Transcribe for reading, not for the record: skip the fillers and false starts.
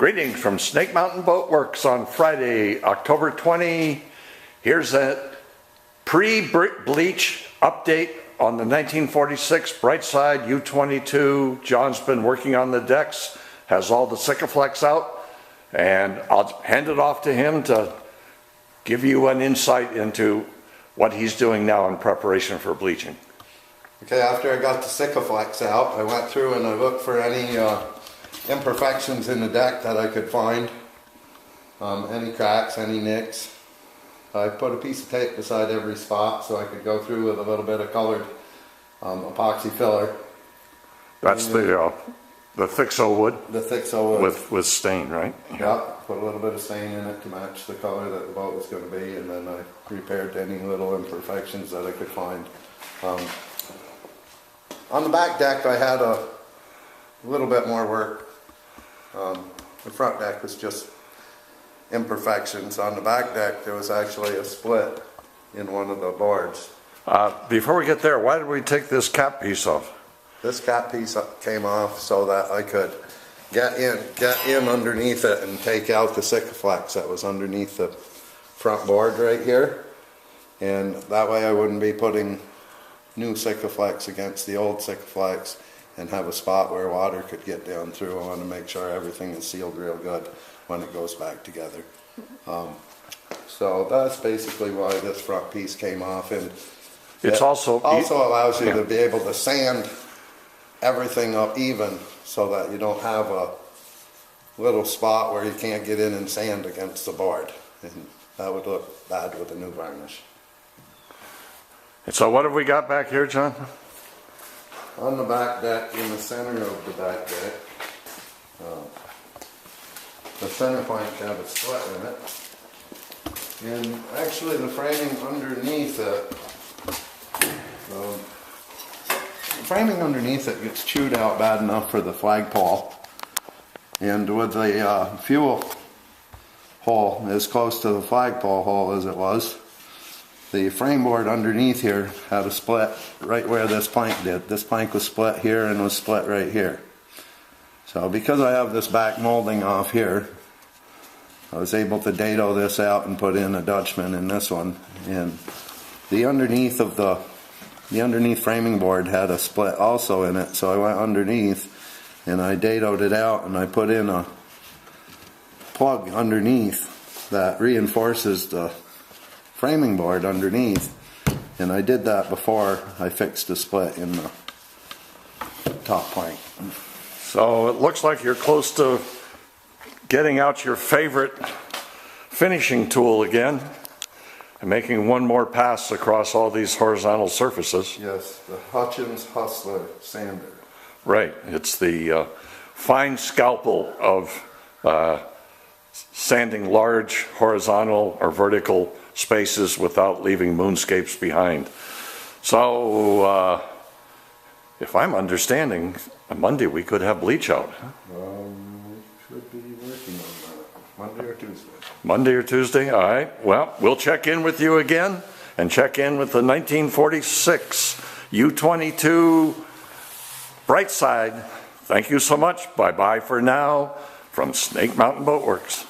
Greetings from Snake Mountain Boat Works on Friday, October 20. Here's a pre-bleach update on the 1946 Brightside U22. John's been working on the decks, has all the Sikaflex out, and I'll hand it off to him to give you an insight into what he's doing now in preparation for bleaching. Okay, after I got the Sikaflex out, I went through and I looked for any imperfections in the deck that I could find, any cracks, any nicks. I put a piece of tape beside every spot so I could go through with a little bit of colored epoxy filler. That's the Thixo Wood? The Thixo Wood. With stain, right? Yeah, put a little bit of stain in it to match the color that the boat was going to be, and then I repaired any little imperfections that I could find. On the back deck I had a little bit more work. The front deck was just imperfections. On the back deck there was actually a split in one of the boards. Before we get there, why did we take this cap piece off? This cap piece came off so that I could get in underneath it and take out the Sikaflex that was underneath the front board right here, and that way I wouldn't be putting new Sikaflex against the old Sikaflex and have a spot where water could get down through. I want to make sure everything is sealed real good when it goes back together. So that's basically why this front piece came off, and it also allows you to be able to sand everything up even so that you don't have a little spot where you can't get in and sand against the board, and that would look bad with a new varnish. And so what have we got back here, John? On the back deck, in the center of the back deck, the center plank had a split in it, and actually the framing underneath it, gets chewed out bad enough for the flagpole, and with the fuel hole as close to the flagpole hole as it was, the frame board underneath here had a split right where this plank did. This plank was split here and was split right here. So because I have this back molding off here, I was able to dado this out and put in a Dutchman in this one. And the underneath of the underneath framing board had a split also in it, so I went underneath and I dadoed it out and I put in a plug underneath that reinforces the framing board underneath, and I did that before I fixed the split in the top plank. So it looks like you're close to getting out your favorite finishing tool again and making one more pass across all these horizontal surfaces. Yes, the Hutchins Hustler sander. Right, it's the fine scalpel of sanding large horizontal or vertical spaces without leaving moonscapes behind. So if I'm understanding, on Monday we could have bleach out. We should be working on that. Monday or Tuesday. Monday or Tuesday, all right. Well, we'll check in with you again and check in with the 1946 U22 Brightside. Thank you so much. Bye-bye for now from Snake Mountain Boat Works.